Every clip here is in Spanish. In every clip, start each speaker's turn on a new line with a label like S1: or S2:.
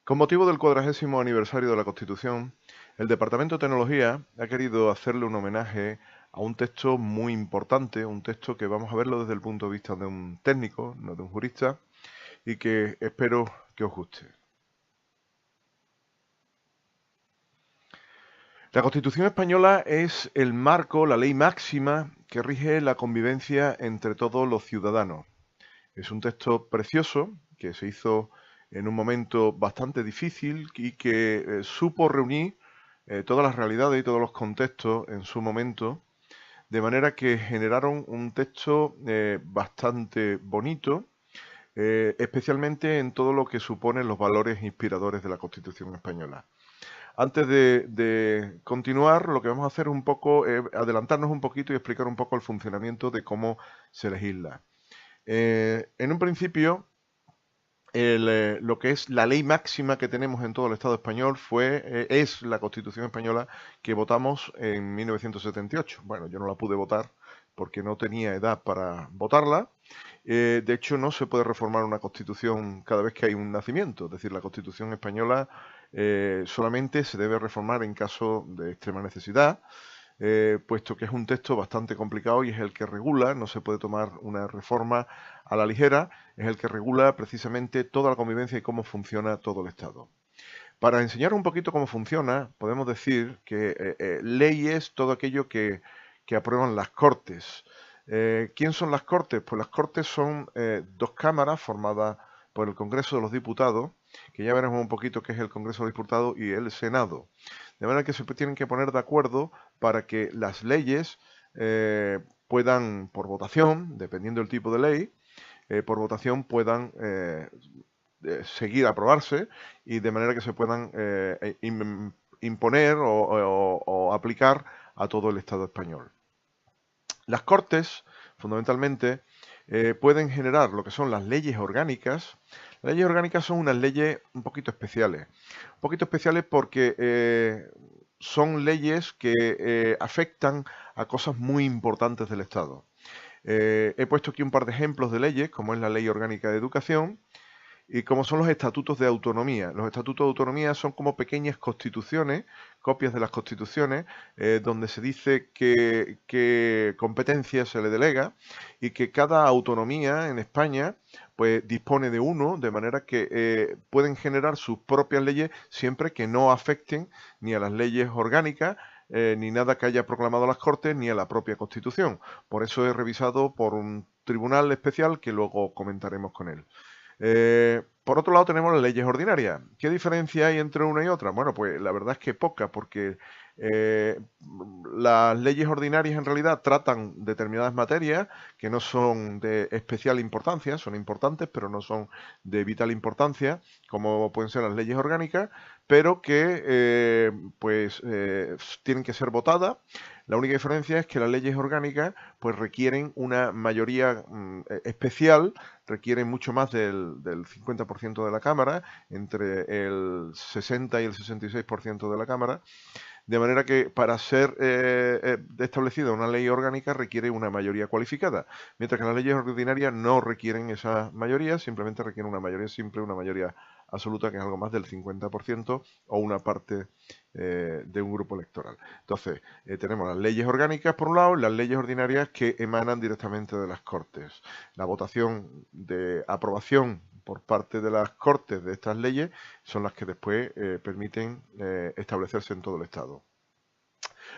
S1: Con motivo del 40º aniversario de la Constitución, el Departamento de Tecnología ha querido hacerle un homenaje a un texto muy importante, un texto que vamos a verlo desde el punto de vista de un técnico, no de un jurista, y que espero que os guste. La Constitución española es el marco, la ley máxima que rige la convivencia entre todos los ciudadanos. Es un texto precioso que se hizo en un momento bastante difícil y que supo reunir todas las realidades y todos los contextos en su momento, de manera que generaron un texto bastante bonito, especialmente en todo lo que suponen los valores inspiradores de la Constitución española. Antes de continuar, lo que vamos a hacer es un poco adelantarnos un poquito y explicar un poco el funcionamiento de cómo se legisla. En un principio, lo que es la ley máxima que tenemos en todo el Estado español es la Constitución española que votamos en 1978. Bueno, yo no la pude votar porque no tenía edad para votarla. De hecho, no se puede reformar una Constitución cada vez que hay un nacimiento. Es decir, la Constitución española solamente se debe reformar en caso de extrema necesidad. Puesto que es un texto bastante complicado y es el que regula, no se puede tomar una reforma a la ligera, es el que regula precisamente toda la convivencia y cómo funciona todo el Estado. Para enseñar un poquito cómo funciona, podemos decir que ley es todo aquello que aprueban las Cortes. ¿Quién son las Cortes? Pues las Cortes son dos cámaras formadas por el Congreso de los Diputados, que ya veremos un poquito qué es el Congreso de los Diputados, y el Senado. De manera que se tienen que poner de acuerdo para que las leyes puedan, por votación, dependiendo del tipo de ley, por votación puedan seguir a aprobarse y de manera que se puedan imponer o aplicar a todo el Estado español. Las Cortes, fundamentalmente, pueden generar lo que son las leyes orgánicas. Las leyes orgánicas son unas leyes un poquito especiales. Un poquito especiales porque son leyes que afectan a cosas muy importantes del Estado. He puesto aquí un par de ejemplos de leyes, como es la Ley Orgánica de Educación, y como son los estatutos de autonomía. Los estatutos de autonomía son como pequeñas constituciones, copias de las constituciones, donde se dice qué competencia se le delega y que cada autonomía en España pues dispone de uno, de manera que pueden generar sus propias leyes siempre que no afecten ni a las leyes orgánicas, ni nada que haya proclamado las Cortes, ni a la propia Constitución. Por eso he revisado por un tribunal especial que luego comentaremos con él. Por otro lado tenemos las leyes ordinarias. ¿Qué diferencia hay entre una y otra? Bueno, pues la verdad es que poca, porque las leyes ordinarias en realidad tratan determinadas materias que no son de especial importancia, son importantes, pero no son de vital importancia, como pueden ser las leyes orgánicas, pero que tienen que ser votadas. La única diferencia es que las leyes orgánicas pues requieren una mayoría especial, requieren mucho más del 50% de la Cámara, entre el 60 y el 66% de la Cámara, de manera que para ser establecida una ley orgánica requiere una mayoría cualificada, mientras que las leyes ordinarias no requieren esa mayoría, simplemente requieren una mayoría simple, una mayoría absoluta, que es algo más del 50% o una parte de un grupo electoral. Entonces, tenemos las leyes orgánicas por un lado y las leyes ordinarias que emanan directamente de las Cortes. La votación de aprobación por parte de las Cortes de estas leyes son las que después permiten establecerse en todo el Estado.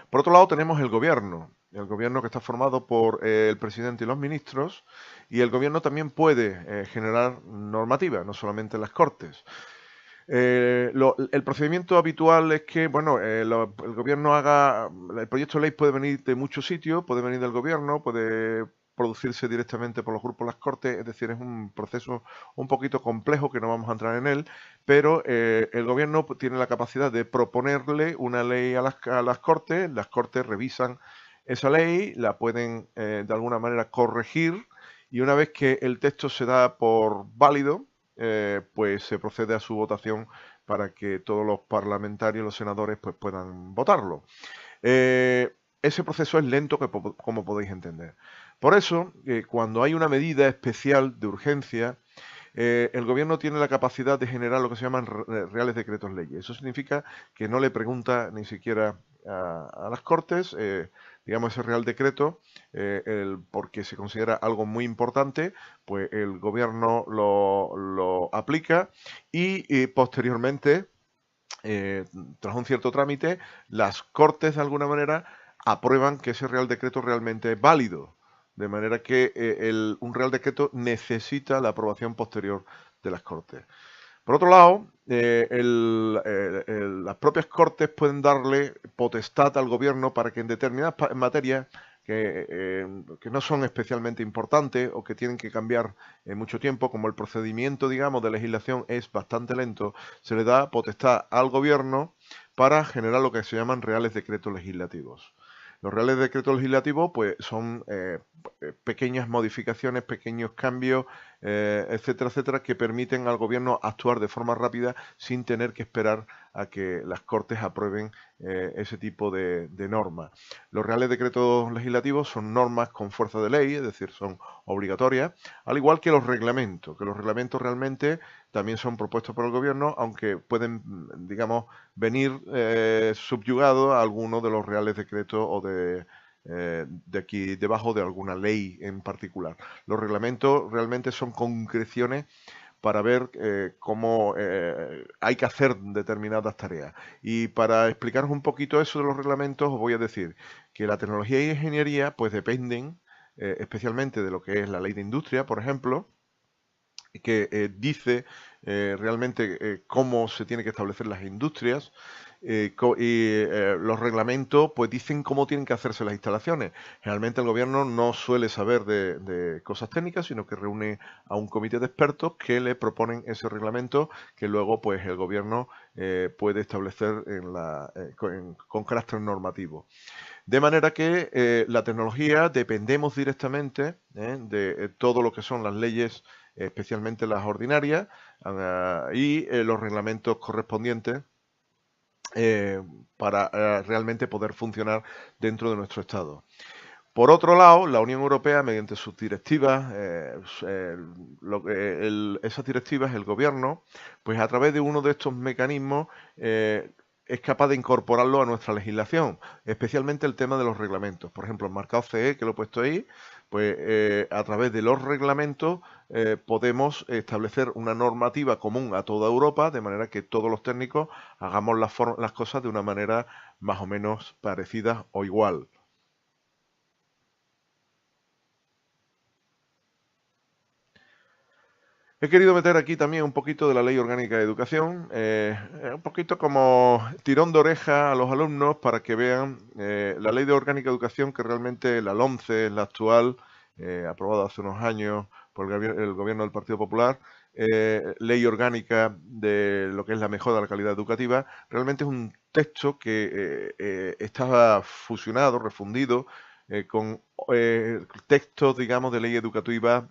S1: Por otro lado tenemos el gobierno que está formado por el presidente y los ministros, y el gobierno también puede generar normativa, no solamente las Cortes. El procedimiento habitual es que, bueno, el gobierno el proyecto de ley puede venir de muchos sitios, puede venir del gobierno, puede producirse directamente por los grupos de las Cortes, es decir, es un proceso un poquito complejo que no vamos a entrar en él, pero el gobierno tiene la capacidad de proponerle una ley a las Cortes revisan esa ley, la pueden de alguna manera corregir, y una vez que el texto se da por válido, pues se procede a su votación para que todos los parlamentarios, los senadores, pues puedan votarlo. Ese proceso es lento, como podéis entender. Por eso, cuando hay una medida especial de urgencia, el gobierno tiene la capacidad de generar lo que se llaman reales decretos leyes. Eso significa que no le pregunta ni siquiera a las Cortes, digamos, ese real decreto, porque se considera algo muy importante, pues el gobierno lo aplica y posteriormente, tras un cierto trámite, las Cortes de alguna manera aprueban que ese real decreto realmente es válido. De manera que un real decreto necesita la aprobación posterior de las Cortes. Por otro lado, las propias Cortes pueden darle potestad al gobierno para que en determinadas materias que no son especialmente importantes o que tienen que cambiar en mucho tiempo, como el procedimiento, digamos, de legislación es bastante lento, se le da potestad al gobierno para generar lo que se llaman reales decretos legislativos. Los reales decretos legislativos pues son pequeñas modificaciones, pequeños cambios, etcétera, etcétera, que permiten al gobierno actuar de forma rápida sin tener que esperar a que las Cortes aprueben ese tipo de normas. Los reales decretos legislativos son normas con fuerza de ley, es decir, son obligatorias, al igual que los reglamentos realmente también son propuestos por el gobierno, aunque pueden, digamos, venir subyugados a algunos de los reales decretos o de aquí debajo de alguna ley en particular. Los reglamentos realmente son concreciones para ver cómo hay que hacer determinadas tareas. Y para explicaros un poquito eso de los reglamentos, os voy a decir que la tecnología y ingeniería pues dependen especialmente de lo que es la ley de industria, por ejemplo, que dice realmente cómo se tienen que establecer las industrias y los reglamentos pues dicen cómo tienen que hacerse las instalaciones. Generalmente el gobierno no suele saber de cosas técnicas, sino que reúne a un comité de expertos que le proponen ese reglamento que luego pues el gobierno puede establecer con carácter normativo. De manera que la tecnología dependemos directamente de todo lo que son las leyes, especialmente las ordinarias, y los reglamentos correspondientes para realmente poder funcionar dentro de nuestro Estado. Por otro lado, la Unión Europea, mediante sus directivas, esas directivas, el gobierno, pues a través de uno de estos mecanismos es capaz de incorporarlo a nuestra legislación, especialmente el tema de los reglamentos. Por ejemplo, el marcado CE, que lo he puesto ahí, pues a través de los reglamentos podemos establecer una normativa común a toda Europa, de manera que todos los técnicos hagamos las cosas de una manera más o menos parecida o igual. He querido meter aquí también un poquito de la Ley Orgánica de Educación, un poquito como tirón de oreja a los alumnos para que vean la Ley de Orgánica de Educación, que realmente la LOMCE es la actual, aprobada hace unos años por el gobierno del Partido Popular, Ley Orgánica de lo que es la mejora de la calidad educativa, realmente es un texto que estaba fusionado, refundido, con textos, digamos, de ley educativa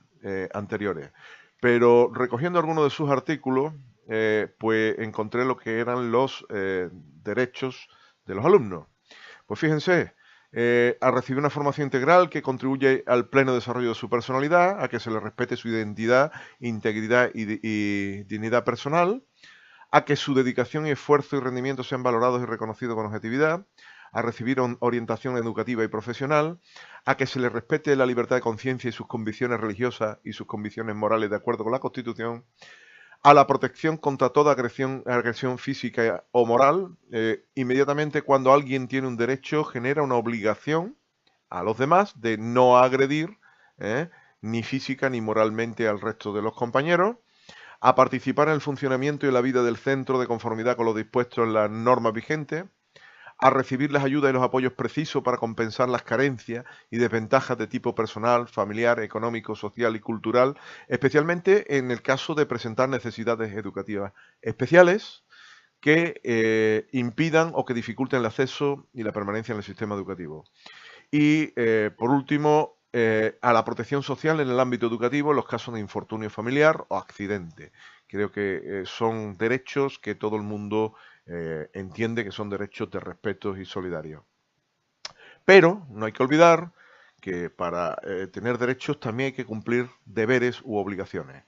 S1: anteriores. Pero recogiendo algunos de sus artículos, pues encontré lo que eran los derechos de los alumnos. Pues fíjense, a recibir una formación integral que contribuye al pleno desarrollo de su personalidad, a que se le respete su identidad, integridad y dignidad personal, a que su dedicación y esfuerzo y rendimiento sean valorados y reconocidos con objetividad, a recibir orientación educativa y profesional, a que se le respete la libertad de conciencia y sus convicciones religiosas y sus convicciones morales de acuerdo con la Constitución, a la protección contra toda agresión física o moral. Inmediatamente cuando alguien tiene un derecho, genera una obligación a los demás de no agredir ni física ni moralmente al resto de los compañeros, a participar en el funcionamiento y la vida del centro de conformidad con lo dispuesto en las normas vigentes, a recibir las ayudas y los apoyos precisos para compensar las carencias y desventajas de tipo personal, familiar, económico, social y cultural, especialmente en el caso de presentar necesidades educativas especiales que impidan o que dificulten el acceso y la permanencia en el sistema educativo. Y, por último, a la protección social en el ámbito educativo en los casos de infortunio familiar o accidente. Creo que son derechos que todo el mundo entiende que son derechos de respeto y solidarios. Pero no hay que olvidar que para tener derechos también hay que cumplir deberes u obligaciones.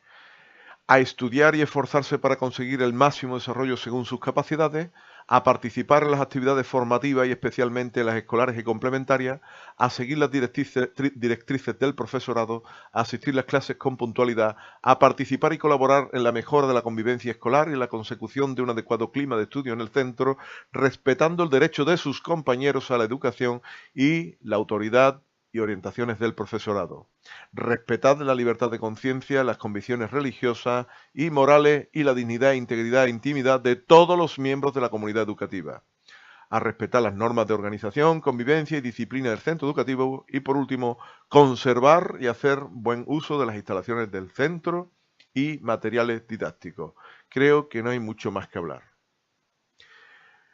S1: a estudiar y esforzarse para conseguir el máximo desarrollo según sus capacidades, a participar en las actividades formativas y especialmente en las escolares y complementarias, a seguir las directrices del profesorado, a asistir a las clases con puntualidad, a participar y colaborar en la mejora de la convivencia escolar y en la consecución de un adecuado clima de estudio en el centro, respetando el derecho de sus compañeros a la educación y la autoridad y orientaciones del profesorado. Respetad la libertad de conciencia, las convicciones religiosas y morales y la dignidad, integridad e intimidad de todos los miembros de la comunidad educativa. A respetar las normas de organización, convivencia y disciplina del centro educativo y, por último, conservar y hacer buen uso de las instalaciones del centro y materiales didácticos. Creo que no hay mucho más que hablar.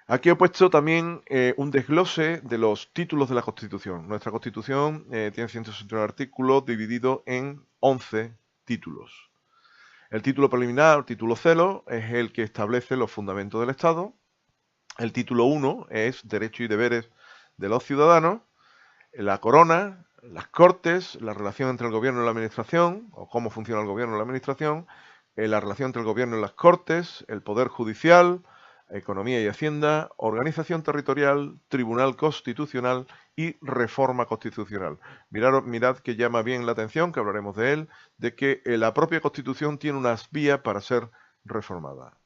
S1: Aquí he puesto también un desglose de los títulos de la Constitución. Nuestra Constitución tiene 161 artículos divididos en 11 títulos. El título preliminar, título 0, es el que establece los fundamentos del Estado. El título 1 es Derechos y deberes de los ciudadanos. La corona, las Cortes, la relación entre el gobierno y la administración, o cómo funciona el gobierno y la administración, la relación entre el gobierno y las Cortes, el poder judicial, Economía y Hacienda, Organización Territorial, Tribunal Constitucional y Reforma Constitucional. Mirad que llama bien la atención, que hablaremos de él, de que la propia Constitución tiene unas vías para ser reformada.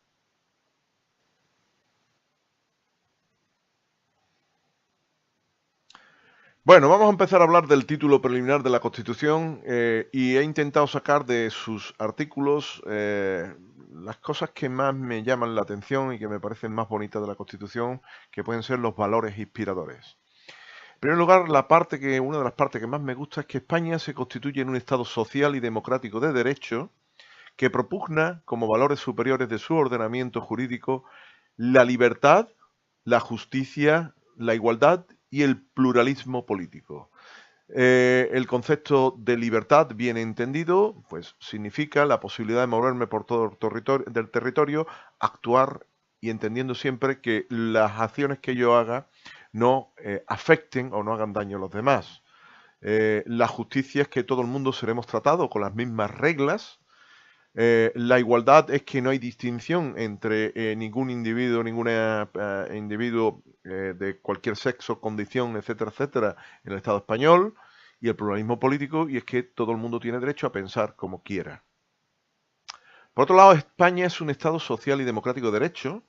S1: Bueno, vamos a empezar a hablar del título preliminar de la Constitución y he intentado sacar de sus artículos las cosas que más me llaman la atención y que me parecen más bonitas de la Constitución, que pueden ser los valores inspiradores. En primer lugar, una de las partes que más me gusta es que España se constituye en un Estado social y democrático de derecho que propugna como valores superiores de su ordenamiento jurídico la libertad, la justicia, la igualdad y el pluralismo político. El concepto de libertad, bien entendido, pues significa la posibilidad de moverme por todo el territorio, actuar y entendiendo siempre que las acciones que yo haga no afecten o no hagan daño a los demás. La justicia es que todo el mundo seremos tratados con las mismas reglas. La igualdad es que no hay distinción entre ningún individuo, de cualquier sexo, condición, etcétera, etcétera, en el Estado español, y el pluralismo político, y es que todo el mundo tiene derecho a pensar como quiera. Por otro lado, España es un Estado social y democrático de derecho,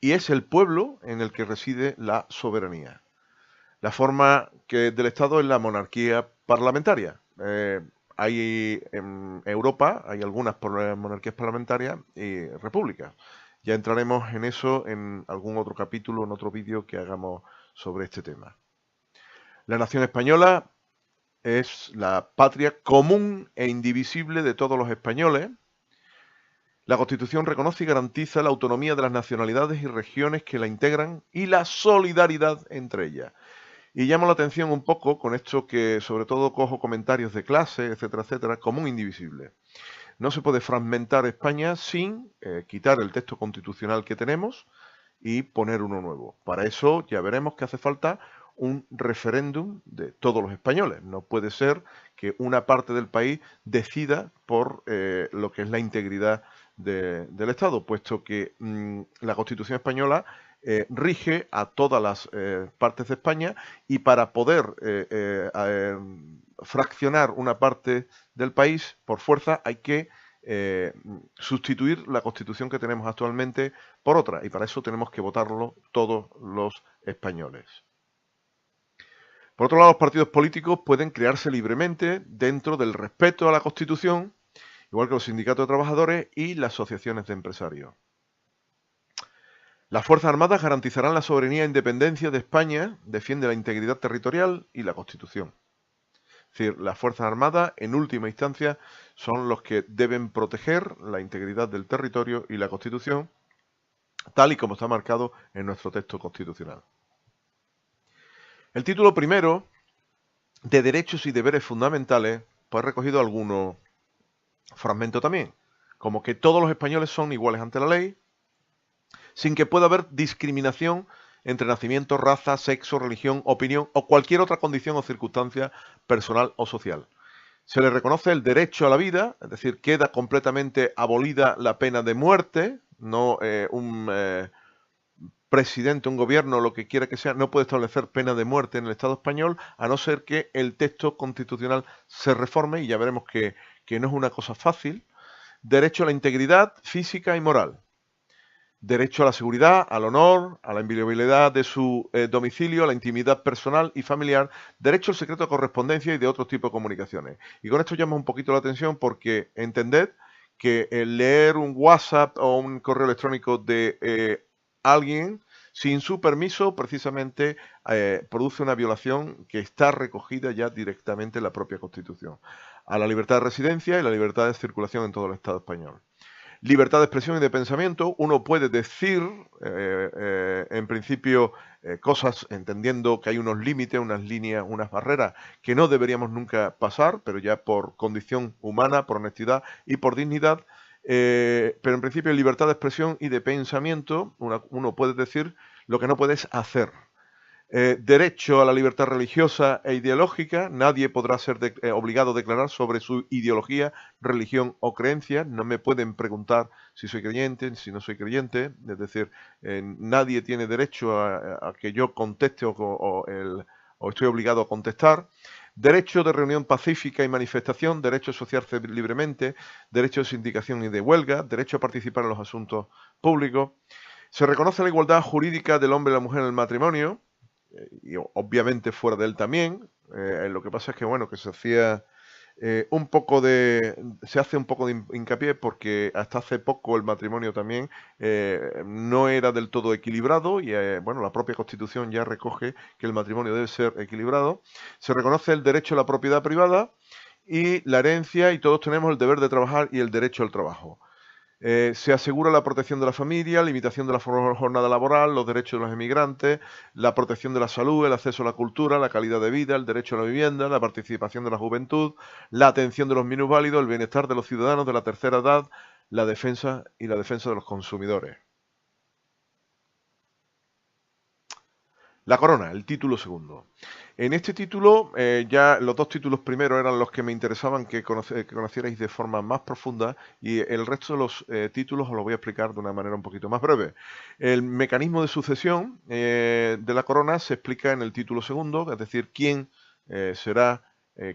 S1: y es el pueblo en el que reside la soberanía. La forma del Estado es la monarquía parlamentaria. En Europa hay algunas monarquías parlamentarias y repúblicas. Ya entraremos en eso en algún otro capítulo, en otro vídeo que hagamos sobre este tema. La nación española es la patria común e indivisible de todos los españoles. La Constitución reconoce y garantiza la autonomía de las nacionalidades y regiones que la integran y la solidaridad entre ellas. Y llamo la atención un poco con esto que sobre todo cojo comentarios de clase, etcétera, etcétera, común e indivisible. No se puede fragmentar España sin quitar el texto constitucional que tenemos y poner uno nuevo. Para eso ya veremos que hace falta un referéndum de todos los españoles. No puede ser que una parte del país decida por lo que es la integridad del Estado, puesto que la Constitución española rige a todas las partes de España y para poder fraccionar una parte del país por fuerza hay que sustituir la Constitución que tenemos actualmente por otra y para eso tenemos que votarlo todos los españoles. Por otro lado, los partidos políticos pueden crearse libremente dentro del respeto a la Constitución, igual que los sindicatos de trabajadores y las asociaciones de empresarios. Las Fuerzas Armadas garantizarán la soberanía e independencia de España, defiende la integridad territorial y la Constitución. Es decir, las Fuerzas Armadas, en última instancia, son los que deben proteger la integridad del territorio y la Constitución, tal y como está marcado en nuestro texto constitucional. El título primero, de Derechos y Deberes Fundamentales, pues ha recogido algunos fragmentos también, como que todos los españoles son iguales ante la ley, sin que pueda haber discriminación entre nacimiento, raza, sexo, religión, opinión o cualquier otra condición o circunstancia personal o social. Se le reconoce el derecho a la vida, es decir, queda completamente abolida la pena de muerte, no un presidente, un gobierno, lo que quiera que sea, no puede establecer pena de muerte en el Estado español, a no ser que el texto constitucional se reforme, y ya veremos que no es una cosa fácil. Derecho a la integridad física y moral. Derecho a la seguridad, al honor, a la inviolabilidad de su domicilio, a la intimidad personal y familiar, derecho al secreto de correspondencia y de otro tipo de comunicaciones. Y con esto llama un poquito la atención porque entended que el leer un WhatsApp o un correo electrónico de alguien sin su permiso precisamente produce una violación que está recogida ya directamente en la propia Constitución. A la libertad de residencia y la libertad de circulación en todo el Estado español. Libertad de expresión y de pensamiento, uno puede decir, en principio, cosas entendiendo que hay unos límites, unas líneas, unas barreras que no deberíamos nunca pasar, pero ya por condición humana, por honestidad y por dignidad. Pero en principio, libertad de expresión y de pensamiento, uno puede decir lo que no puedes hacer. Derecho a la libertad religiosa e ideológica. Nadie podrá ser obligado a declarar sobre su ideología, religión o creencia. No me pueden preguntar si soy creyente, si no soy creyente. Es decir, nadie tiene derecho a que yo conteste o estoy obligado a contestar. Derecho de reunión pacífica y manifestación, derecho a asociarse libremente, derecho de sindicación y de huelga, derecho a participar en los asuntos públicos. Se reconoce la igualdad jurídica del hombre y la mujer en el matrimonio, y obviamente fuera de él también. Lo que pasa es que, bueno, que se hacía se hace un poco de hincapié porque hasta hace poco el matrimonio también no era del todo equilibrado y, bueno, la propia Constitución ya recoge que el matrimonio debe ser equilibrado. Se reconoce el derecho a la propiedad privada y la herencia, y todos tenemos el deber de trabajar y el derecho al trabajo. Se asegura la protección de la familia, limitación de la jornada laboral, los derechos de los emigrantes, la protección de la salud, el acceso a la cultura, la calidad de vida, el derecho a la vivienda, la participación de la juventud, la atención de los minusválidos, el bienestar de los ciudadanos de la tercera edad, la defensa de los consumidores. La corona, el título segundo. En este título, ya los dos títulos primeros eran los que me interesaban que conocierais de forma más profunda, y el resto de los títulos os lo voy a explicar de una manera un poquito más breve. El mecanismo de sucesión de la corona se explica en el título segundo, es decir, quién será,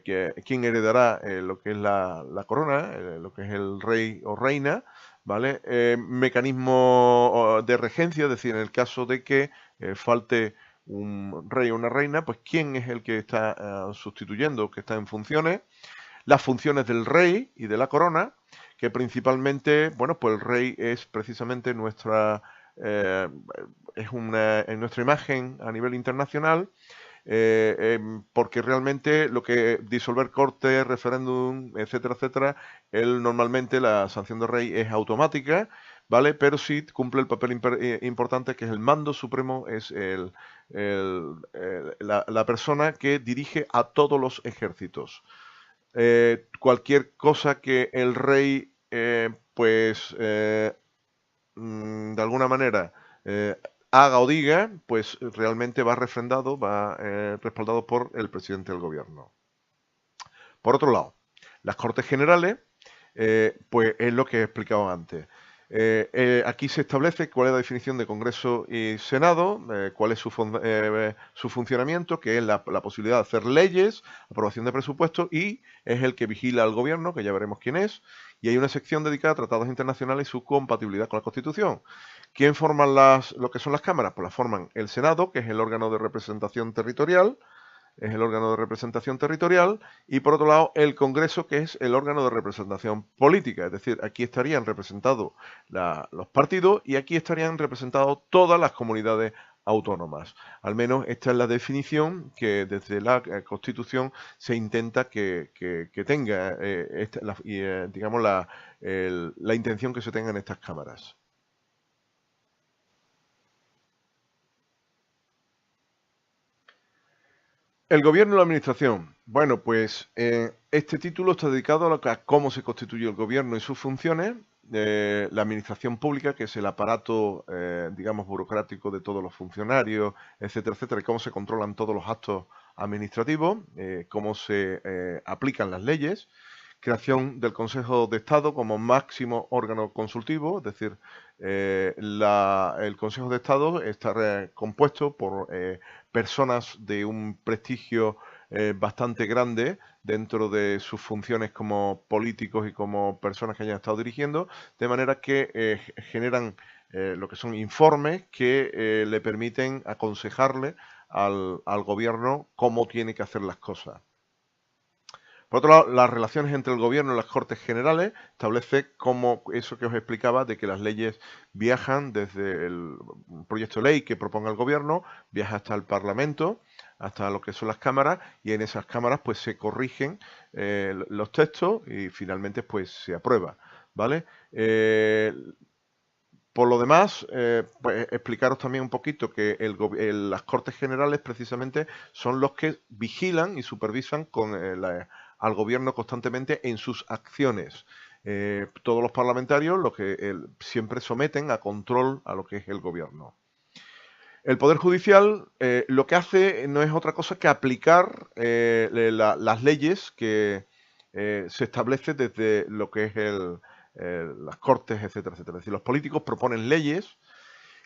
S1: quién heredará lo que es la corona, lo que es el rey o reina, ¿vale? Mecanismo de regencia, es decir, en el caso de que falte un rey o una reina, pues quién es el que está sustituyendo, que está en funciones, las funciones del rey y de la corona, que principalmente, bueno, pues el rey es precisamente nuestra nuestra imagen a nivel internacional, porque realmente lo que disolver corte, referéndum, etcétera, etcétera, normalmente la sanción del rey es automática, ¿vale? Pero sí cumple el papel importante, que es el mando supremo, es la persona que dirige a todos los ejércitos. Cualquier cosa que el rey, de alguna manera, haga o diga, pues realmente va refrendado, va respaldado por el presidente del gobierno. Por otro lado, las Cortes Generales, pues es lo que he explicado antes. Aquí se establece cuál es la definición de Congreso y Senado, cuál es su funcionamiento, que es la posibilidad de hacer leyes, aprobación de presupuestos, y es el que vigila al gobierno, que ya veremos quién es, y hay una sección dedicada a tratados internacionales y su compatibilidad con la Constitución. ¿Quién forma lo que son las cámaras? Pues las forman el Senado, que es el órgano de representación territorial, y por otro lado el Congreso, que es el órgano de representación política. Es decir, aquí estarían representados los partidos y aquí estarían representados todas las comunidades autónomas. Al menos esta es la definición que desde la Constitución se intenta que tenga, digamos, la intención que se tenga en estas cámaras. El gobierno y la administración. Bueno, pues este título está dedicado a cómo se constituye el gobierno y sus funciones, la administración pública, que es el aparato, digamos, burocrático de todos los funcionarios, etcétera, etcétera, y cómo se controlan todos los actos administrativo, cómo se aplican las leyes, creación del Consejo de Estado como máximo órgano consultivo, es decir, el Consejo de Estado está compuesto por personas de un prestigio bastante grande dentro de sus funciones como políticos y como personas que hayan estado dirigiendo, de manera que generan lo que son informes que le permiten aconsejarle al gobierno cómo tiene que hacer las cosas. Por otro lado, las relaciones entre el gobierno y las Cortes Generales establece cómo eso que os explicaba de que las leyes viajan desde el proyecto de ley que proponga el gobierno, viaja hasta el Parlamento, hasta lo que son las cámaras, y en esas cámaras pues se corrigen los textos y finalmente pues se aprueba, ¿vale? Por lo demás, pues explicaros también un poquito que las Cortes Generales precisamente son los que vigilan y supervisan al gobierno constantemente en sus acciones. Todos los parlamentarios los que siempre someten a control a lo que es el gobierno. El Poder Judicial lo que hace no es otra cosa que aplicar las leyes que se establece desde lo que es las Cortes, etcétera, etcétera. Es decir, los políticos proponen leyes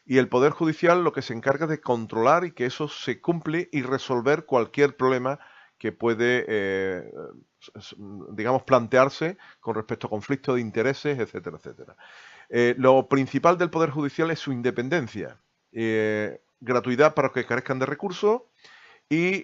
S1: y el Poder Judicial lo que se encarga de controlar y que eso se cumple y resolver cualquier problema que puede, digamos, plantearse con respecto a conflictos de intereses, etcétera, etcétera. Lo principal del Poder Judicial es su independencia, gratuidad para los que carezcan de recursos y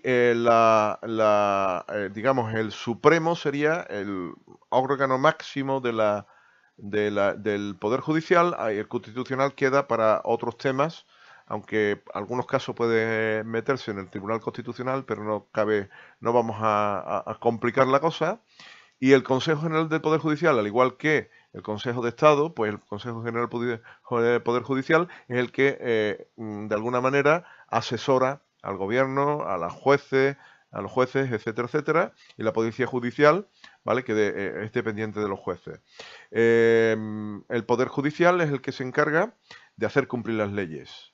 S1: digamos, el supremo sería el órgano máximo del Poder Judicial. El Constitucional queda para otros temas, aunque algunos casos puede meterse en el Tribunal Constitucional, pero no vamos a complicar la cosa. Y el Consejo General del Poder Judicial, al igual que el Consejo de Estado, pues el Consejo General del Poder Judicial es el que, de alguna manera, asesora al gobierno, a los jueces, etcétera, etcétera, y la Policía Judicial, ¿vale?, que es dependiente de los jueces. El Poder Judicial es el que se encarga de hacer cumplir las leyes.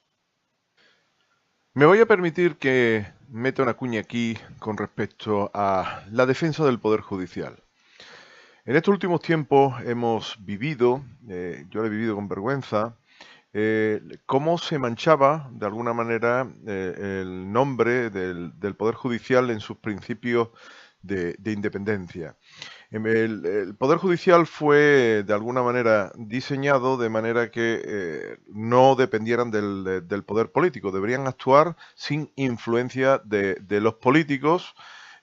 S1: Me voy a permitir que meta una cuña aquí con respecto a la defensa del Poder Judicial. En estos últimos tiempos hemos vivido, yo lo he vivido con vergüenza, cómo se manchaba de alguna manera el nombre del Poder Judicial en sus principios de independencia. El Poder Judicial fue de alguna manera diseñado de manera que no dependieran del poder político, deberían actuar sin influencia de los políticos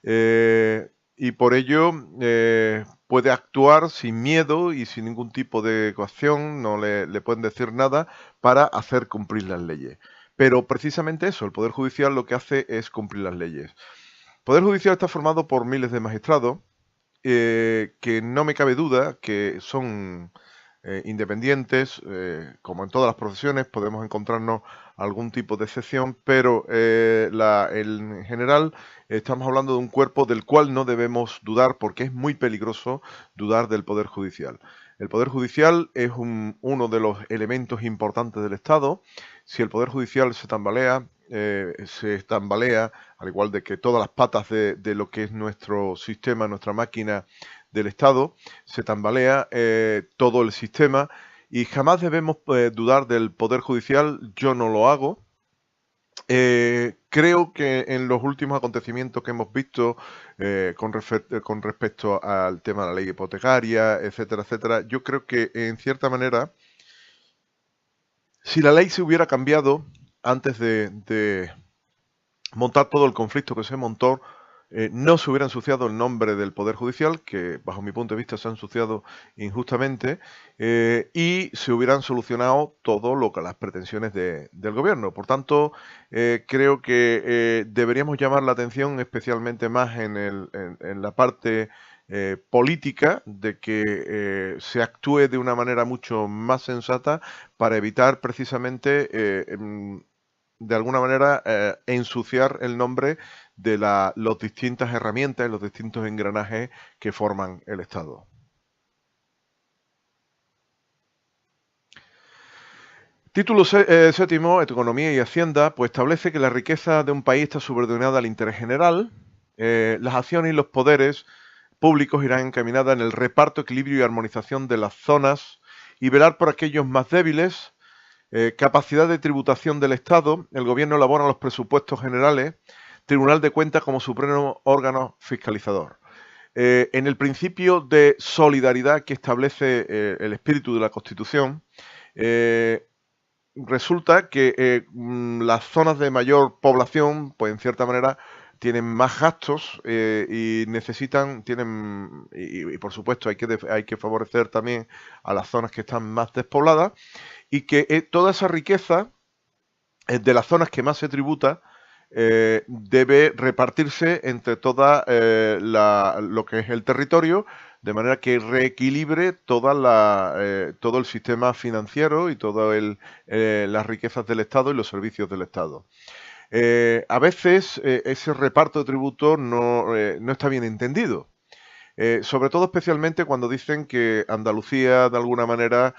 S1: y por ello puede actuar sin miedo y sin ningún tipo de coacción, no le pueden decir nada para hacer cumplir las leyes. Pero precisamente eso, el Poder Judicial lo que hace es cumplir las leyes. El Poder Judicial está formado por miles de magistrados, que no me cabe duda que son independientes, como en todas las profesiones podemos encontrarnos algún tipo de excepción, pero en general estamos hablando de un cuerpo del cual no debemos dudar porque es muy peligroso dudar del Poder Judicial. El Poder Judicial es uno de los elementos importantes del Estado. Si el Poder Judicial se tambalea, al igual de que todas las patas de lo que es nuestro sistema, nuestra máquina del Estado, se tambalea todo el sistema y jamás debemos dudar del Poder Judicial. Yo no lo hago. Creo que en los últimos acontecimientos que hemos visto con respecto al tema de la ley hipotecaria, etcétera, etcétera, yo creo que en cierta manera, si la ley se hubiera cambiado antes de montar todo el conflicto que se montó, no se hubiera ensuciado el nombre del Poder Judicial, que bajo mi punto de vista se ha ensuciado injustamente, y se hubieran solucionado todo lo que las pretensiones del gobierno. Por tanto, creo que deberíamos llamar la atención especialmente más en la parte política de que se actúe de una manera mucho más sensata para evitar precisamente de alguna manera ensuciar el nombre de las distintas herramientas, los distintos engranajes que forman el Estado. Séptimo, Economía y Hacienda, pues establece que la riqueza de un país está subordinada al interés general. Las acciones y los poderes públicos irán encaminadas en el reparto, equilibrio y armonización de las zonas y velar por aquellos más débiles. Capacidad de tributación del Estado. El Gobierno elabora los presupuestos generales. Tribunal de Cuentas como supremo órgano fiscalizador. En el principio de solidaridad que establece el espíritu de la Constitución, resulta que las zonas de mayor población, pues en cierta manera, tienen más gastos y por supuesto hay que favorecer también a las zonas que están más despobladas y que toda esa riqueza de las zonas que más se tributa debe repartirse entre lo que es el territorio, de manera que reequilibre todo el sistema financiero y todas las riquezas del Estado y los servicios del Estado. A veces ese reparto de tributos no está bien entendido. Sobre todo especialmente cuando dicen que Andalucía de alguna manera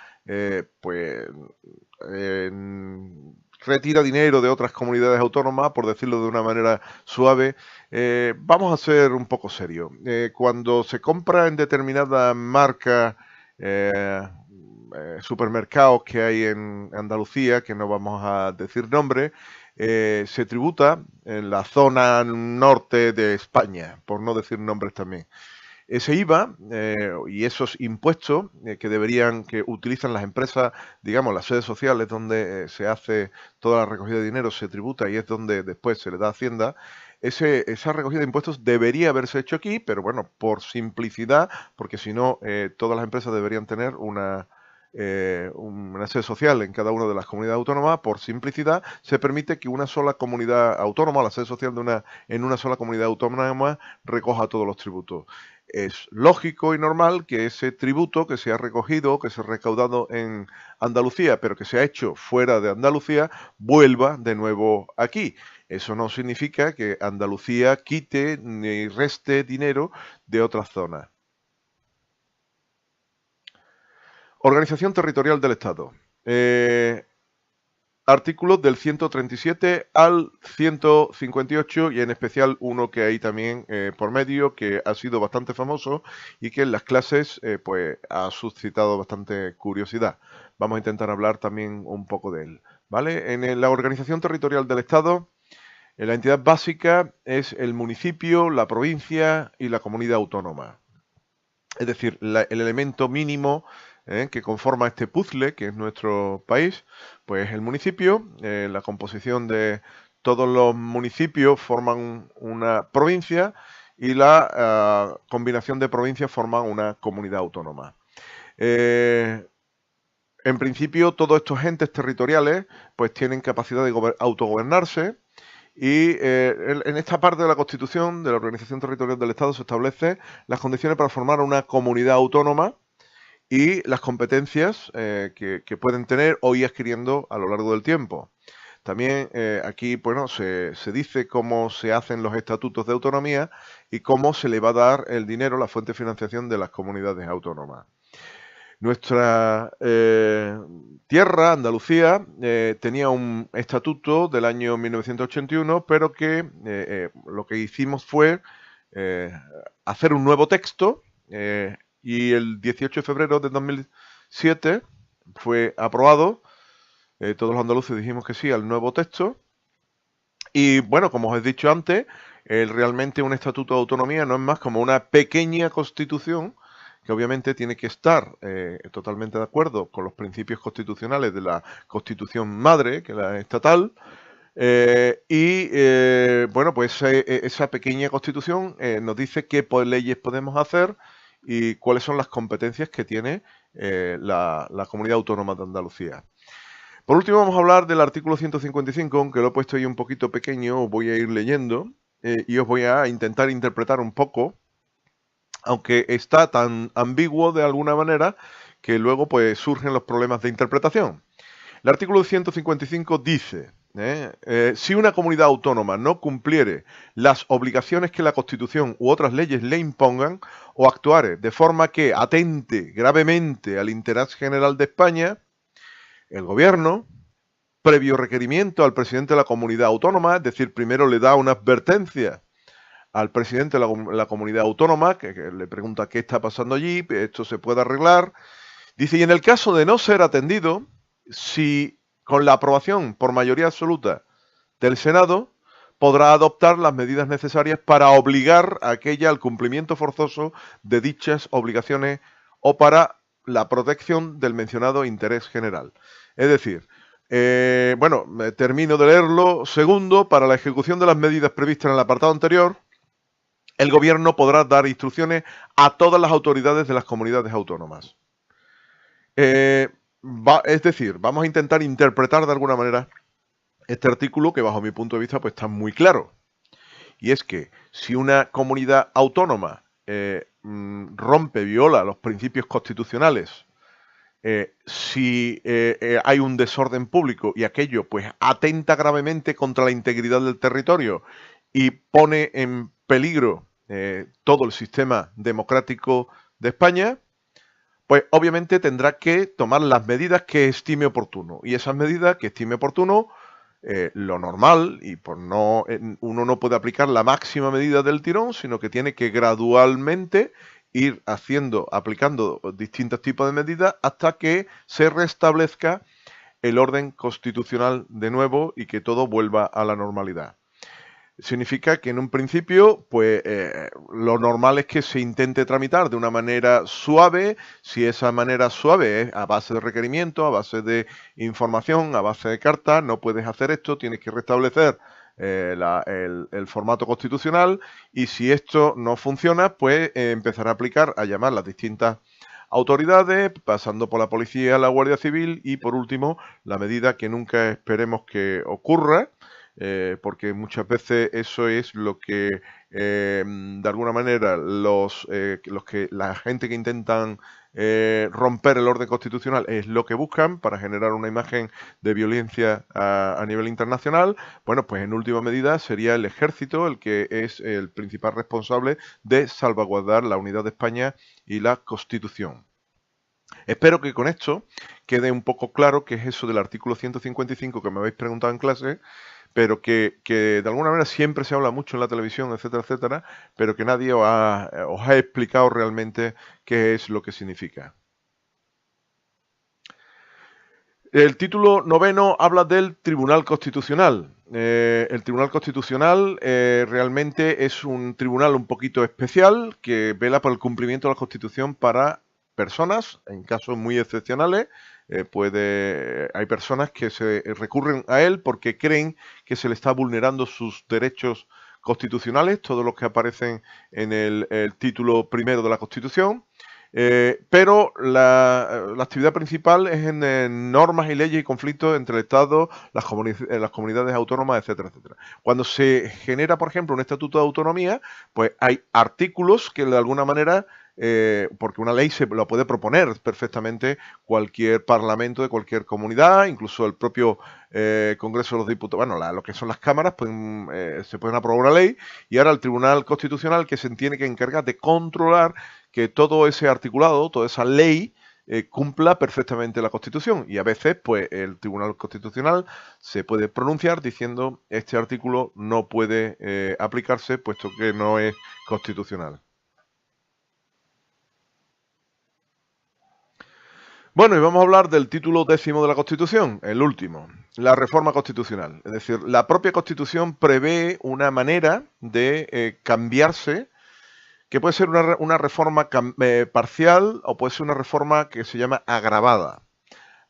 S1: retira dinero de otras comunidades autónomas, por decirlo de una manera suave. Vamos a ser un poco serios. Cuando se compra en determinadas marcas supermercados que hay en Andalucía, que no vamos a decir nombres, se tributa en la zona norte de España, por no decir nombres también. Ese IVA y esos impuestos que utilizan las empresas, digamos, las sedes sociales donde se hace toda la recogida de dinero, se tributa y es donde después se le da a Hacienda. Esa recogida de impuestos debería haberse hecho aquí, pero bueno, por simplicidad, porque si no, todas las empresas deberían tener una sede social en cada una de las comunidades autónomas. Por simplicidad, se permite que una sola comunidad autónoma, la sede social en una sola comunidad autónoma, recoja todos los tributos. Es lógico y normal que ese tributo que se ha recogido, que se ha recaudado en Andalucía, pero que se ha hecho fuera de Andalucía, vuelva de nuevo aquí. Eso no significa que Andalucía quite ni reste dinero de otras zonas. Organización territorial del Estado. Artículos del 137 al 158 y en especial uno que hay también por medio que ha sido bastante famoso y que en las clases pues ha suscitado bastante curiosidad. Vamos a intentar hablar también un poco de él, ¿vale? En la organización territorial del Estado, la entidad básica es el municipio, la provincia y la comunidad autónoma. Es decir, el elemento mínimo que conforma este puzzle, que es nuestro país, pues el municipio, la composición de todos los municipios forman una provincia y la combinación de provincias forman una comunidad autónoma. En principio, todos estos entes territoriales pues tienen capacidad de autogobernarse. Y en esta parte de la Constitución, de la Organización Territorial del Estado, se establecen las condiciones para formar una comunidad autónoma y las competencias que pueden tener o ir adquiriendo a lo largo del tiempo. También aquí, bueno, se dice cómo se hacen los estatutos de autonomía y cómo se le va a dar el dinero, la fuente de financiación de las comunidades autónomas. Nuestra tierra, Andalucía, tenía un estatuto del año 1981, pero que lo que hicimos fue hacer un nuevo texto y el 18 de febrero de 2007 fue aprobado. Todos los andaluces dijimos que sí al nuevo texto. Y bueno, como os he dicho antes, realmente un estatuto de autonomía no es más como una pequeña constitución que obviamente tiene que estar totalmente de acuerdo con los principios constitucionales de la Constitución madre, que es la estatal, bueno, pues esa pequeña Constitución nos dice qué leyes podemos hacer y cuáles son las competencias que tiene la Comunidad Autónoma de Andalucía. Por último, vamos a hablar del artículo 155, aunque lo he puesto ahí un poquito pequeño, os voy a ir leyendo y os voy a intentar interpretar un poco, aunque está tan ambiguo de alguna manera que luego pues surgen los problemas de interpretación. El artículo 155 dice, si una comunidad autónoma no cumpliere las obligaciones que la Constitución u otras leyes le impongan o actuare de forma que atente gravemente al interés general de España, el Gobierno, previo requerimiento al presidente de la comunidad autónoma, es decir, primero le da una advertencia al presidente de la comunidad autónoma, que le pregunta qué está pasando allí, esto se puede arreglar. Dice, y en el caso de no ser atendido, si con la aprobación por mayoría absoluta del Senado, podrá adoptar las medidas necesarias para obligar a aquella al cumplimiento forzoso de dichas obligaciones o para la protección del mencionado interés general. Es decir, bueno, termino de leerlo. Segundo, para la ejecución de las medidas previstas en el apartado anterior, el Gobierno podrá dar instrucciones a todas las autoridades de las comunidades autónomas. Es decir, vamos a intentar interpretar de alguna manera este artículo que bajo mi punto de vista pues está muy claro. Y es que si una comunidad autónoma rompe, viola los principios constitucionales, si hay un desorden público y aquello pues atenta gravemente contra la integridad del territorio y pone en peligro todo el sistema democrático de España, pues obviamente tendrá que tomar las medidas que estime oportuno. Y esas medidas que estime oportuno, lo normal, y por no uno no puede aplicar la máxima medida del tirón, sino que tiene que gradualmente ir aplicando distintos tipos de medidas hasta que se restablezca el orden constitucional de nuevo y que todo vuelva a la normalidad. Significa que en un principio, pues lo normal es que se intente tramitar de una manera suave. Si esa manera suave es a base de requerimiento, a base de información, a base de cartas, no puedes hacer esto, tienes que restablecer el formato constitucional, y si esto no funciona, pues empezar a aplicar, a llamar las distintas autoridades, pasando por la policía, la Guardia Civil y por último la medida que nunca esperemos que ocurra, porque muchas veces eso es lo que de alguna manera la gente que intentan romper el orden constitucional es lo que buscan para generar una imagen de violencia a nivel internacional. Bueno, pues en última medida sería el ejército el que es el principal responsable de salvaguardar la unidad de España y la Constitución. Espero que con esto quede un poco claro qué es eso del artículo 155 que me habéis preguntado en clase, pero que de alguna manera siempre se habla mucho en la televisión, etcétera, etcétera, pero que nadie os ha explicado realmente qué es lo que significa. El título 9 habla del Tribunal Constitucional. El Tribunal Constitucional realmente es un tribunal un poquito especial que vela por el cumplimiento de la Constitución para personas, en casos muy excepcionales. Hay personas que se recurren a él porque creen que se le está vulnerando sus derechos constitucionales, todos los que aparecen en el título primero de la Constitución. Pero la actividad principal es en normas y leyes y conflictos entre el Estado, las comunidades autónomas, etcétera, etcétera. Cuando se genera, por ejemplo, un estatuto de autonomía, pues hay artículos que de alguna manera, porque una ley se lo puede proponer perfectamente cualquier parlamento de cualquier comunidad, incluso el propio Congreso de los Diputados, bueno, lo que son las cámaras, se pueden aprobar una ley, y ahora el Tribunal Constitucional, que se tiene que encargar de controlar que todo ese articulado, toda esa ley, cumpla perfectamente la Constitución. Y a veces, pues, el Tribunal Constitucional se puede pronunciar diciendo este artículo no puede aplicarse, puesto que no es constitucional. Bueno, y vamos a hablar del título 10º de la Constitución, el último, la reforma constitucional. Es decir, la propia Constitución prevé una manera de cambiarse, que puede ser una reforma parcial o puede ser una reforma que se llama agravada.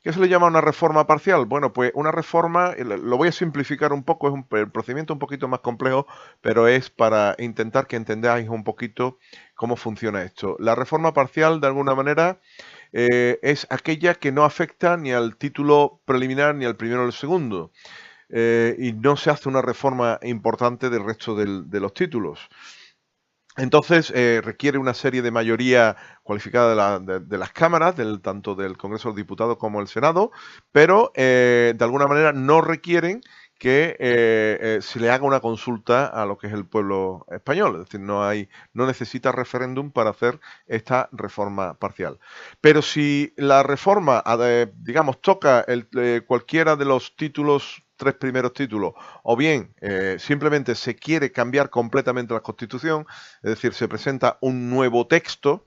S1: ¿Qué se le llama una reforma parcial? Bueno, pues una reforma, lo voy a simplificar un poco, es un procedimiento un poquito más complejo, pero es para intentar que entendáis un poquito cómo funciona esto. La reforma parcial, de alguna manera, es aquella que no afecta ni al título preliminar ni al primero ni al segundo. Y no se hace una reforma importante del resto de los títulos. Entonces, requiere una serie de mayoría cualificada de las cámaras, tanto del Congreso de los Diputados como del Senado, pero de alguna manera no requieren que se le haga una consulta a lo que es el pueblo español. Es decir, no necesita referéndum para hacer esta reforma parcial. Pero si la reforma, digamos, toca cualquiera de los títulos, 3 primeros títulos, o bien simplemente se quiere cambiar completamente la Constitución, es decir, se presenta un nuevo texto,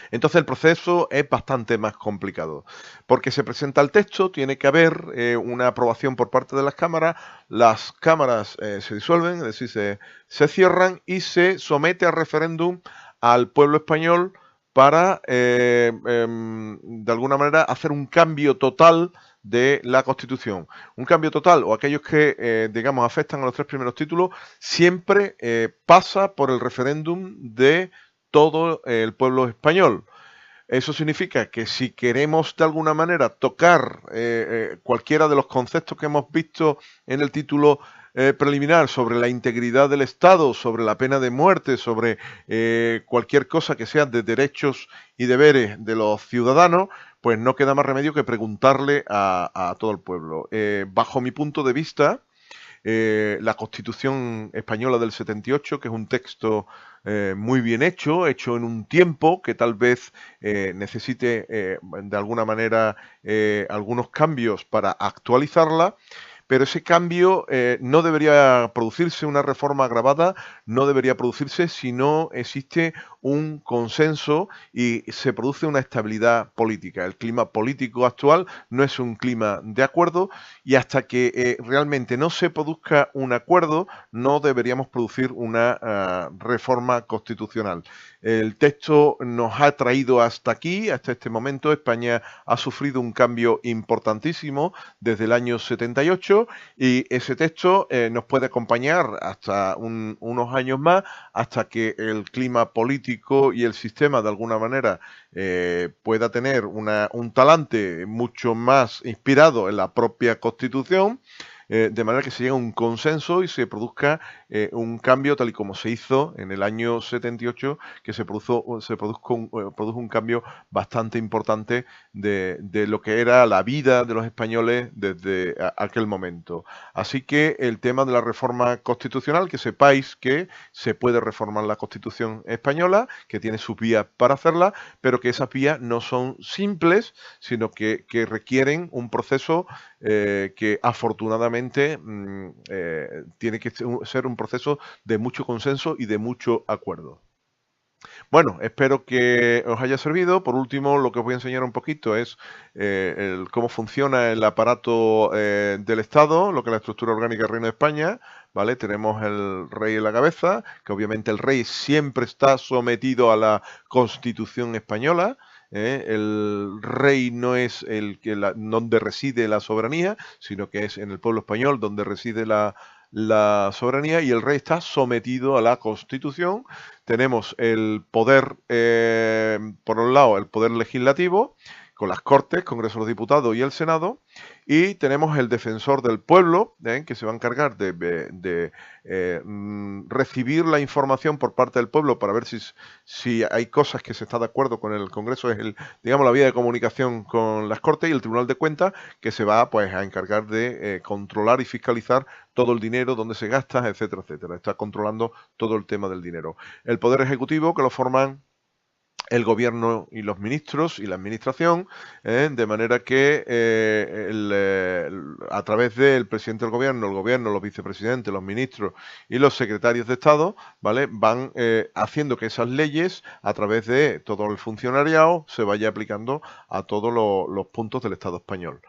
S1: entonces el proceso es bastante más complicado, porque se presenta el texto, tiene que haber una aprobación por parte de las cámaras se disuelven, es decir, se cierran y se somete a referéndum al pueblo español para, de alguna manera, hacer un cambio total de la Constitución. Un cambio total, o aquellos que, digamos, afectan a los 3 primeros títulos, siempre pasa por el referéndum de todo el pueblo español. Eso significa que si queremos de alguna manera tocar cualquiera de los conceptos que hemos visto en el título preliminar sobre la integridad del Estado, sobre la pena de muerte, sobre cualquier cosa que sea de derechos y deberes de los ciudadanos, pues no queda más remedio que preguntarle a todo el pueblo. Bajo mi punto de vista, la Constitución Española del 78, que es un texto muy bien hecho en un tiempo que tal vez necesite de alguna manera algunos cambios para actualizarla, pero ese cambio no debería producirse, una reforma agravada no debería producirse si no existe un consenso y se produce una estabilidad política. El clima político actual no es un clima de acuerdo y hasta que realmente no se produzca un acuerdo no deberíamos producir una reforma constitucional. El texto nos ha traído hasta aquí, hasta este momento. España ha sufrido un cambio importantísimo desde el año 78 y ese texto nos puede acompañar hasta unos años más, hasta que el clima político y el sistema de alguna manera pueda tener un talante mucho más inspirado en la propia Constitución, de manera que se llegue a un consenso y se produzca un cambio tal y como se hizo en el año 78, que se produjo un cambio bastante importante de lo que era la vida de los españoles desde aquel momento. Así que el tema de la reforma constitucional, que sepáis que se puede reformar la Constitución española, que tiene sus vías para hacerla, pero que esas vías no son simples, sino que requieren un proceso que afortunadamente tiene que ser un proceso de mucho consenso y de mucho acuerdo. Bueno, espero que os haya servido. Por último, lo que os voy a enseñar un poquito es cómo funciona el aparato del Estado, lo que es la estructura orgánica del Reino de España. ¿Vale? Tenemos el rey en la cabeza, que obviamente el rey siempre está sometido a la Constitución española. El rey no es donde reside la soberanía, sino que es en el pueblo español donde reside la soberanía, y el rey está sometido a la Constitución. Tenemos el poder, por un lado, el poder legislativo, con las Cortes, Congreso de los Diputados y el Senado, y tenemos el defensor del pueblo, que se va a encargar de recibir la información por parte del pueblo para ver si hay cosas que se está de acuerdo con el Congreso. Es digamos, la vía de comunicación con las Cortes, y el Tribunal de Cuentas, que se va pues a encargar de controlar y fiscalizar todo el dinero, dónde se gasta, etcétera, etcétera. Está controlando todo el tema del dinero. El Poder Ejecutivo, que lo forman el gobierno y los ministros y la administración, de manera que a través del presidente del gobierno, los vicepresidentes, los ministros y los secretarios de Estado, ¿vale? Van haciendo que esas leyes, a través de todo el funcionariado, se vaya aplicando a todos los puntos del Estado español.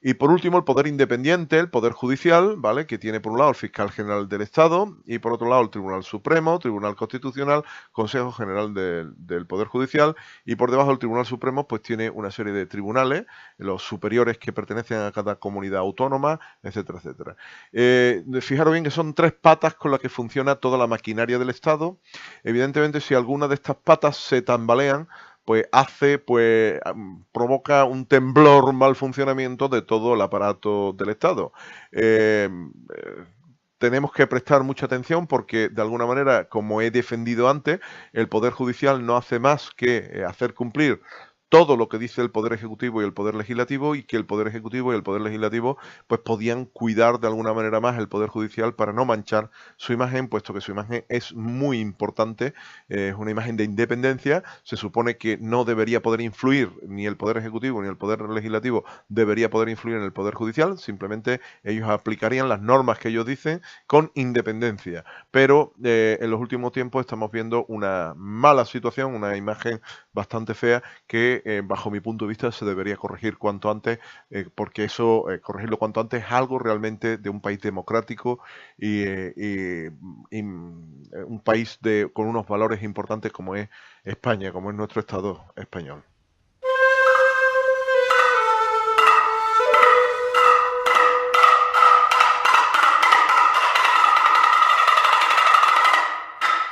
S1: Y por último, el poder independiente, el poder judicial, ¿vale? Que tiene por un lado el fiscal general del Estado y por otro lado el Tribunal Supremo, Tribunal Constitucional, Consejo General del Poder Judicial, y por debajo del Tribunal Supremo pues tiene una serie de tribunales, los superiores que pertenecen a cada comunidad autónoma, etcétera, etcétera. Fijaros bien que son 3 patas con las que funciona toda la maquinaria del Estado. Evidentemente, si alguna de estas patas se tambalean, pues provoca un temblor, un mal funcionamiento de todo el aparato del Estado. Tenemos que prestar mucha atención porque, de alguna manera, como he defendido antes, el Poder Judicial no hace más que hacer cumplir todo lo que dice el Poder Ejecutivo y el Poder Legislativo, y que el Poder Ejecutivo y el Poder Legislativo pues podían cuidar de alguna manera más el Poder Judicial para no manchar su imagen, puesto que su imagen es muy importante, es una imagen de independencia. Se supone que no debería poder influir ni el Poder Ejecutivo ni el Poder Legislativo, debería poder influir en el Poder Judicial, simplemente ellos aplicarían las normas que ellos dicen con independencia. Pero en los últimos tiempos estamos viendo una mala situación, una imagen bastante fea que bajo mi punto de vista se debería corregir cuanto antes, porque eso, corregirlo cuanto antes, es algo realmente de un país democrático y un país con unos valores importantes como es España, como es nuestro Estado español.